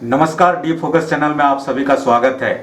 नमस्कार, D focus channel में आप सभी का स्वागत है।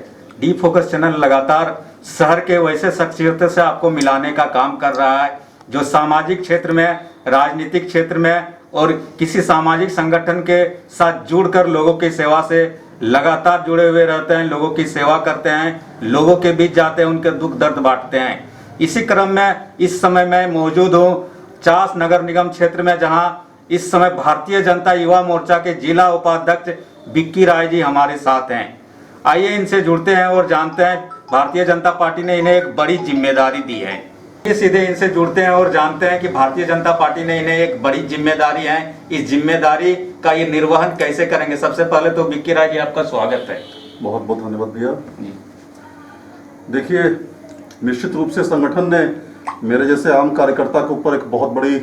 डी फोकस चैनल लगातार शहर के वैसे शख्सियतों से आपको मिलाने का काम कर रहा है जो सामाजिक क्षेत्र में, राजनीतिक क्षेत्र में और किसी सामाजिक संगठन के साथ जुड़कर लोगों की सेवा से लगातार जुड़े हुए रहते हैं, लोगों की सेवा करते हैं, लोगों के बीच जाते हैं, उनके दुख दर्द बांटते हैं। इसी क्रम में इस समय मैं मौजूद हूँ चास नगर निगम क्षेत्र में, जहाँ इस समय भारतीय जनता युवा मोर्चा के जिला उपाध्यक्ष बिक्की राय जी हमारे साथ हैं। आइए इनसे जुड़ते हैं और जानते हैं भारतीय जनता पार्टी ने इन्हें एक बड़ी जिम्मेदारी दी है। ये सीधे इनसे जुड़ते हैं और जानते हैं कि भारतीय जनता पार्टी ने इन्हें एक बड़ी जिम्मेदारी है, इस जिम्मेदारी का ये निर्वहन कैसे करेंगे। सबसे पहले तो बिक्की राय जी आपका स्वागत है। बहुत बहुत धन्यवाद भैया। देखिए, निश्चित रूप से संगठन ने मेरे जैसे आम कार्यकर्ता के ऊपर एक बहुत बड़ी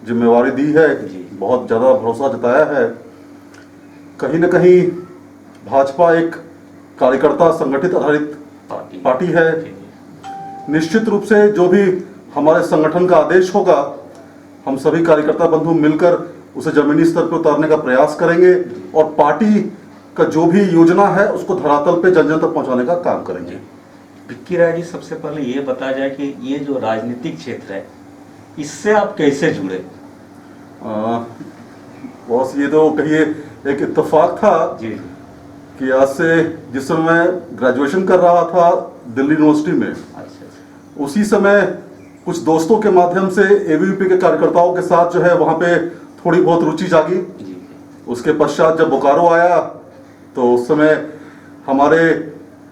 जिम्मेवारी दी है, बहुत ज़्यादा भरोसा जताया है। कहीं न कहीं भाजपा एक कार्यकर्ता संगठित आधारित पार्टी है। निश्चित रूप से जो भी हमारे संगठन का आदेश होगा, हम सभी कार्यकर्ता बंधु मिलकर उसे जमीनी स्तर पर उतारने का प्रयास करेंगे और पार्टी का जो भी योजना है उसको धरातल पे जन जन तक पहुंचाने का काम करेंगे। बिक्की राय जी, सबसे पहले ये बताया जाए कि ये जो राजनीतिक क्षेत्र है इससे आप कैसे जुड़े? बॉस, ये तो कहिए एक इत्तेफाक था जी कि आज से जिस समय मैं ग्रेजुएशन कर रहा था दिल्ली यूनिवर्सिटी में, अच्छा। उसी समय कुछ दोस्तों के माध्यम से एबीवीपी के कार्यकर्ताओं के साथ जो है वहाँ पे थोड़ी बहुत रुचि जागी। उसके पश्चात जब बोकारो आया तो उस समय हमारे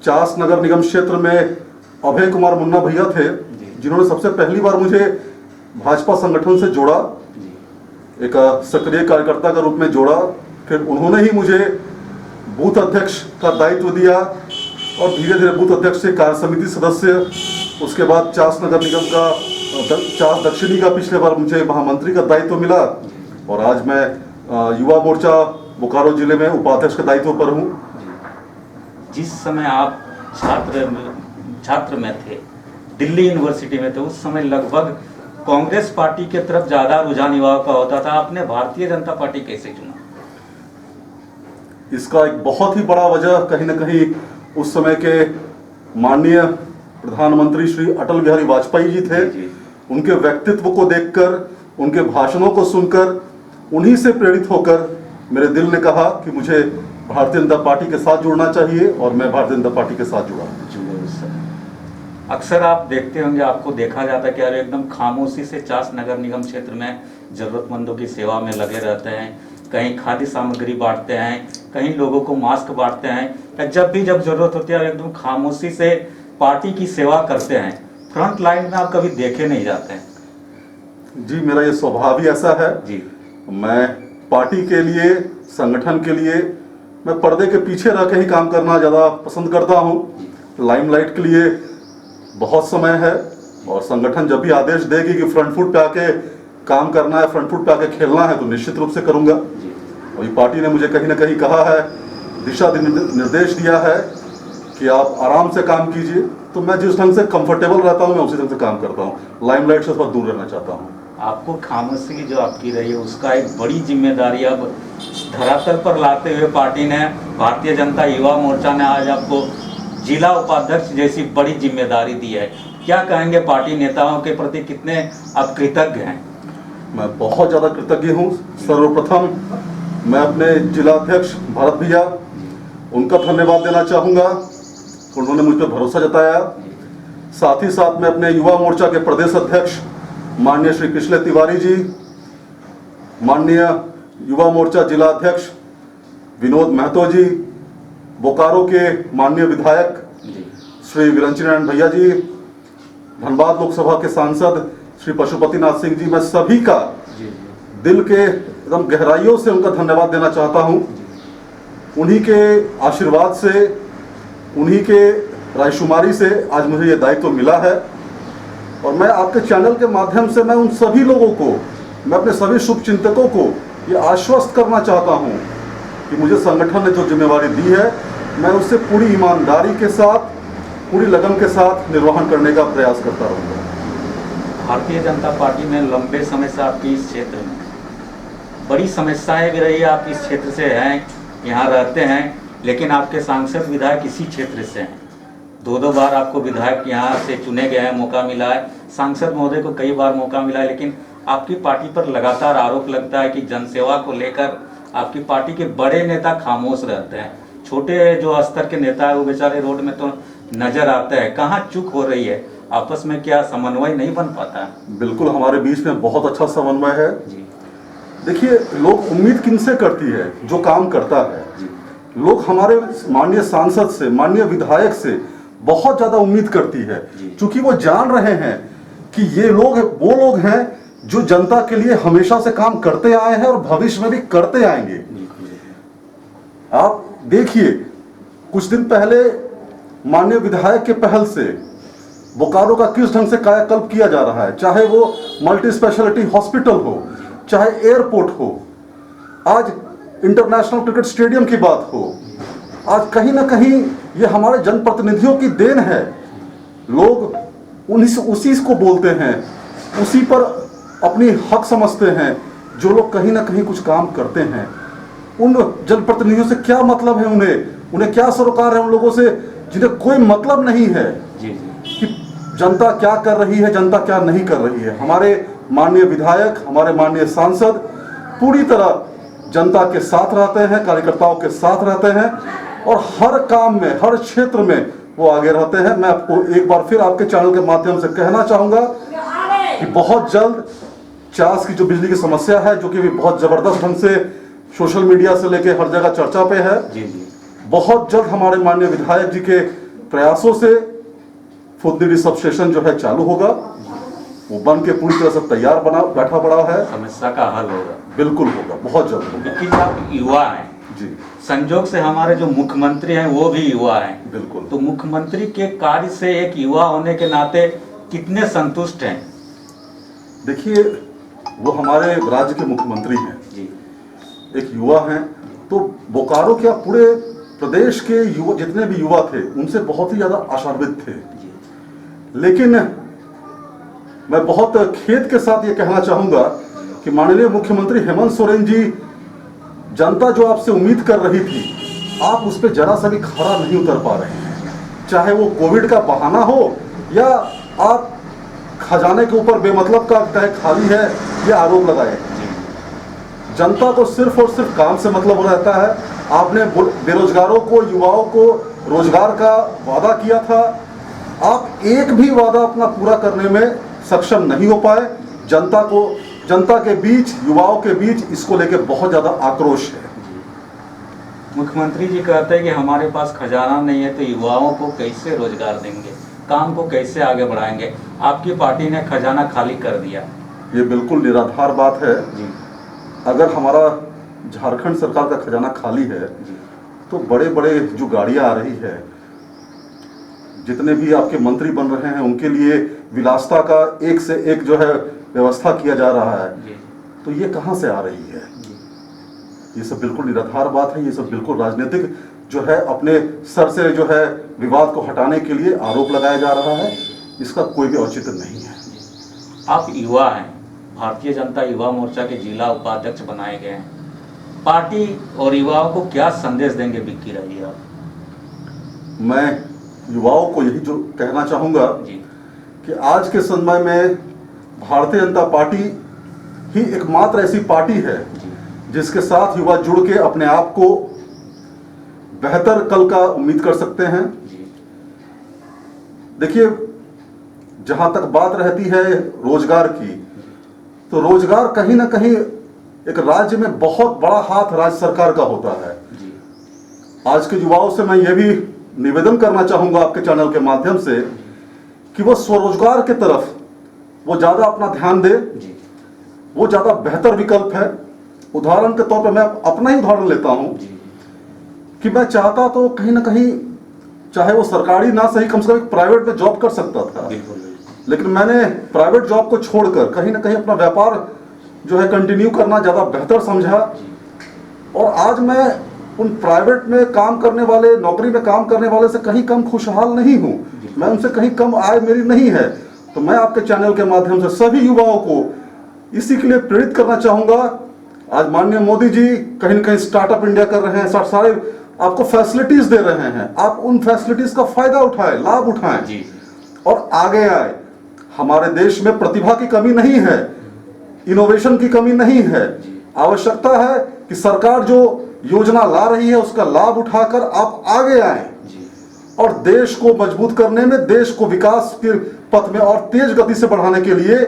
चास नगर निगम क्षेत्र में अभय कुमार मुन्ना भैया थे, जिन्होंने सबसे पहली बार मुझे भाजपा संगठन से जोड़ा, एक सक्रिय कार्यकर्ता के रूप में जोड़ा। फिर उन्होंने ही मुझे बूथ अध्यक्ष का दायित्व दिया और धीरे धीरे बूथ अध्यक्ष से कार्य समिति सदस्य, उसके बाद चास नगर निगम का चास दक्षिणी का पिछले बार मुझे महामंत्री का दायित्व मिला और आज मैं युवा मोर्चा बोकारो जिले में उपाध्यक्ष के दायित्व पर हूँ। जिस समय आप छात्र में थे, दिल्ली यूनिवर्सिटी में थे, उस समय लगभग कांग्रेस पार्टी के तरफ ज्यादा रुझान युवाओं का होता था। आपने भारतीय जनता पार्टी कैसे चुना? इसका एक बहुत ही बड़ा वजह कहीं न कहीं उस समय के माननीय प्रधानमंत्री श्री अटल बिहारी वाजपेयी जी थे। उनके व्यक्तित्व को देखकर, उनके भाषणों को सुनकर, उन्हीं से प्रेरित होकर मेरे दिल ने कहा कि मुझे भारतीय जनता पार्टी के साथ जुड़ना चाहिए और मैं भारतीय जनता पार्टी के साथ जुड़ा। अक्सर आप देखते होंगे, आपको देखा जाता है कि यार एकदम खामोशी से चास नगर निगम क्षेत्र में जरूरतमंदों की सेवा में लगे रहते हैं। कहीं खाद्य सामग्री बांटते हैं, कहीं लोगों को मास्क बांटते हैं। जब जरूरत होती है एकदम खामोशी से पार्टी की सेवा करते हैं। फ्रंट लाइन में आप कभी देखे नहीं जाते हैं। जी, मेरा ये स्वभाव ही ऐसा है जी। मैं पार्टी के लिए, संगठन के लिए मैं पर्दे के पीछे रह के ही काम करना ज़्यादा पसंद करता हूँ। लाइमलाइट के लिए बहुत समय है और संगठन जब भी आदेश देगी कि फ्रंट फुट पे आके काम करना है, फ्रंट फुट पे आके खेलना है, तो निश्चित रूप से करूँगा। और ये पार्टी ने मुझे कहीं ना कहीं कहा है, दिशा निर्देश दिया है कि आप आराम से काम कीजिए, तो मैं जिस ढंग से कंफर्टेबल रहता हूँ मैं उसी ढंग से काम करता हूँ। लाइमलाइट से थोड़ा दूर रहना चाहता हूँ। आपको खामोशी जो आपकी रही है उसका एक बड़ी जिम्मेदारी अब धरातल पर लाते हुए पार्टी ने, भारतीय जनता युवा मोर्चा ने आज आपको जिला उपाध्यक्ष जैसी बड़ी जिम्मेदारी दी है। क्या कहेंगे पार्टी नेताओं के प्रति, कितने आप कृतज्ञ हैं? मैं बहुत ज़्यादा कृतज्ञ हूँ। सर्वप्रथम मैं अपने जिलाध्यक्ष भारत भैया, उनका धन्यवाद देना चाहूँगा, उन्होंने मुझ पर भरोसा जताया। साथ ही साथ मैं अपने युवा मोर्चा के प्रदेश अध्यक्ष माननीय श्री कृष्ण तिवारी जी, माननीय युवा मोर्चा जिला अध्यक्ष विनोद महतो जी, बोकारो के माननीय विधायक श्री विरंची नारायण भैया जी, धनबाद लोकसभा के सांसद श्री पशुपति नाथ सिंह जी, मैं सभी का दिल के एकदम गहराइयों से उनका धन्यवाद देना चाहता हूं। उन्हीं के आशीर्वाद से, उन्हीं के रायशुमारी से आज मुझे ये दायित्व मिला है और मैं आपके चैनल के माध्यम से मैं उन सभी लोगों को, मैं अपने सभी शुभचिंतकों को ये आश्वस्त करना चाहता हूं कि मुझे संगठन ने जो जिम्मेवारी दी है मैं उससे पूरी ईमानदारी के साथ, पूरी लगन के साथ निर्वहन करने का प्रयास करता रहूँगा। भारतीय जनता पार्टी में लंबे समय से आपकी इस क्षेत्र में बड़ी समस्याएं भी रही, आप इस क्षेत्र से हैं, यहाँ रहते हैं, लेकिन आपके सांसद विधायक इसी क्षेत्र से हैं। 2 बार आपको विधायक यहाँ से चुने गए हैं, मौका मिला है। सांसद महोदय को कई बार मौका मिला है, लेकिन आपकी पार्टी पर लगातार आरोप लगता है कि जनसेवा को लेकर आपकी पार्टी के बड़े नेता खामोश रहते हैं। छोटे जो स्तर के नेता है वो बेचारे रोड में तो नजर आते हैं। कहाँ चूक हो रही है? आपस में क्या समन्वय नहीं बन पाता है? बिल्कुल, हमारे बीच में बहुत अच्छा समन्वय है जी। देखिए, लोग उम्मीद किनसे करती है? जो काम करता है। लोग हमारे माननीय सांसद से, माननीय विधायक से बहुत ज्यादा उम्मीद करती है, क्योंकि वो जान रहे हैं कि ये लोग वो लोग हैं जो जनता के लिए हमेशा से काम करते आए हैं और भविष्य में भी करते आएंगे। आप देखिए, कुछ दिन पहले माननीय विधायक के पहल से बोकारो का किस ढंग से कायाकल्प किया जा रहा है, चाहे वो मल्टी स्पेशलिटी हॉस्पिटल हो, चाहे एयरपोर्ट हो, आज इंटरनेशनल क्रिकेट स्टेडियम की बात हो, आज कहीं ना कहीं ये हमारे जनप्रतिनिधियों की देन है। लोग उसी को बोलते हैं, उसी पर अपनी हक समझते हैं। जो लोग कहीं ना कहीं कुछ काम करते हैं, उन जनप्रतिनिधियों से क्या मतलब है? उन्हें क्या सरोकार है उन लोगों से जिन्हें कोई मतलब नहीं है कि जनता क्या कर रही है, जनता क्या नहीं कर रही है। हमारे माननीय विधायक, हमारे माननीय सांसद पूरी तरह जनता के साथ रहते हैं, कार्यकर्ताओं के साथ रहते हैं और हर काम में, हर क्षेत्र में वो आगे रहते हैं। मैं आपको एक बार फिर आपके चैनल के माध्यम से कहना चाहूंगा कि बहुत जल्द चास की जो बिजली की समस्या है, जो कि भी बहुत जबरदस्त ढंग से सोशल मीडिया से लेके हर जगह चर्चा पे है, बहुत जल्द हमारे माननीय विधायक जी के प्रयासों से फुदनीडी सब स्टेशन जो है चालू होगा। वो बन के पूरी तरह से तैयार बैठा पड़ा है। समस्या का हल होगा, बिल्कुल होगा, बहुत जल्द होगा। क्योंकि आप युवा हैं जी, संजोग से हमारे जो मुख्यमंत्री हैं वो भी युवा हैं। बिल्कुल। तो मुख्यमंत्री के कार्य से एक युवा होने के नाते कितने संतुष्ट हैं? देखिए, वो हमारे राज्य के मुख्यमंत्री हैं जी। एक युवा हैं, तो बोकारो क्या पूरे प्रदेश के युवा, जितने भी युवा थे, उनसे बहुत ही ज्यादा आशान्वित थे। लेकिन मैं बहुत खेद के साथ ये कहना चाहूंगा कि माननीय मुख्यमंत्री हेमंत सोरेन जी, जनता जो आपसे उम्मीद कर रही थी, आप उस पर जरा सा भी खरा नहीं उतर पा रहे हैं। चाहे वो कोविड का बहाना हो या आप खजाने के ऊपर बेमतलब का कहे खाली है, ये आरोप लगाए। जनता को सिर्फ और सिर्फ काम से मतलब रहता है। आपने बेरोजगारों को, युवाओं को रोजगार का वादा किया था, आप एक भी वादा अपना पूरा करने में सक्षम नहीं हो पाए। जनता के बीच, युवाओं के बीच इसको लेकर बहुत ज्यादा आक्रोश है। मुख्यमंत्री जी कहते हैं कि हमारे पास खजाना नहीं है, तो युवाओं को कैसे रोजगार देंगे, काम को कैसे आगे बढ़ाएंगे? आपकी पार्टी ने खजाना खाली कर दिया। ये बिल्कुल निराधार बात है जी। अगर हमारा झारखंड सरकार का खजाना खाली है, तो बड़े बड़े जो गाड़ियां आ रही है, जितने भी आपके मंत्री बन रहे हैं, उनके लिए विलासिता का एक से एक जो है व्यवस्था किया जा रहा है, तो ये कहां से आ रही है? ये सब बिल्कुल निराधार बात है। ये सब बिल्कुल राजनीतिक जो है अपने सर से जो है विवाद को हटाने के लिए आरोप लगाया जा रहा है। इसका कोई भी औचित्य नहीं है। आप युवा हैं, भारतीय जनता युवा मोर्चा के जिला उपाध्यक्ष बनाए गए हैं। पार्टी और युवाओं को क्या संदेश देंगे बिक्की रही आप? मैं युवाओं को यही जो कहना चाहूंगा कि आज के समय में भारतीय जनता पार्टी ही एकमात्र ऐसी पार्टी है जिसके साथ युवा जुड़ के अपने आप को बेहतर कल का उम्मीद कर सकते हैं। देखिए, जहां तक बात रहती है रोजगार की, तो रोजगार कहीं ना कहीं एक राज्य में बहुत बड़ा हाथ राज्य सरकार का होता है। आज के युवाओं से मैं ये भी निवेदन करना चाहूंगा आपके चैनल के माध्यम से कि वो स्वरोजगार के तरफ वो ज्यादा अपना ध्यान दे। वो ज्यादा बेहतर विकल्प है। उदाहरण के तौर पर मैं अपना ही उदाहरण लेता हूं कि मैं चाहता तो कहीं ना कहीं, चाहे वो सरकारी ना सही, कम से कम प्राइवेट में जॉब कर सकता था, लेकिन मैंने प्राइवेट जॉब को छोड़कर कहीं ना कहीं अपना व्यापार जो है कंटिन्यू करना ज्यादा बेहतर समझा। और आज मैं उन प्राइवेट में काम करने वाले, नौकरी में काम करने वाले से कहीं कम खुशहाल नहीं हूं। मैं उनसे कहीं कम आय मेरी नहीं है। तो मैं आपके चैनल के माध्यम से सभी युवाओं को इसी के लिए प्रेरित करना चाहूंगा आज माननीय मोदी जी कहीं न कहीं स्टार्टअप इंडिया कर रहे हैं, सारे आपको फैसिलिटीज दे रहे हैं, आप उन फैसिलिटीज का फायदा उठाएं, लाभ उठाएं जी। और आगे आए। हमारे देश में प्रतिभा की कमी नहीं है, इनोवेशन की कमी नहीं है। आवश्यकता है कि सरकार जो योजना ला रही है उसका लाभ उठाकर आप आगे आए और देश को मजबूत करने में, देश को विकास के पथ में और तेज गति से बढ़ाने के लिए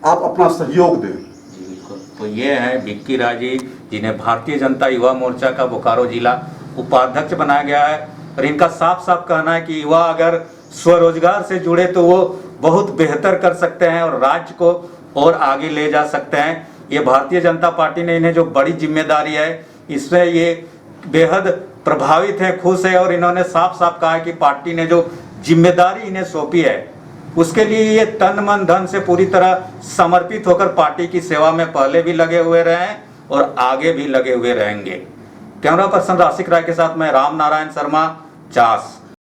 आप अपना सहयोग दें। जी बिल्कुल। तो ये है विक्की राज जी, जिन्हें भारतीय जनता युवा मोर्चा का बोकारो जिला उपाध्यक्ष बनाया गया है और इनका साफ साफ कहना है कि युवा अगर स्वरोजगार से जुड़े तो वो बहुत बेहतर कर सकते हैं और राज्य को और आगे ले जा सकते हैं। ये भारतीय जनता पार्टी ने इन्हें जो बड़ी जिम्मेदारी है इसमें ये बेहद प्रभावित है, खुश है और इन्होंने साफ साफ कहा है कि पार्टी ने जो जिम्मेदारी इन्हें सौंपी है उसके लिए ये तन मन धन से पूरी तरह समर्पित होकर पार्टी की सेवा में पहले भी लगे हुए रहे हैं और आगे भी लगे हुए रहेंगे। कैमरा पर्सन राशिक राय के साथ मैं राम नारायण शर्मा, चास।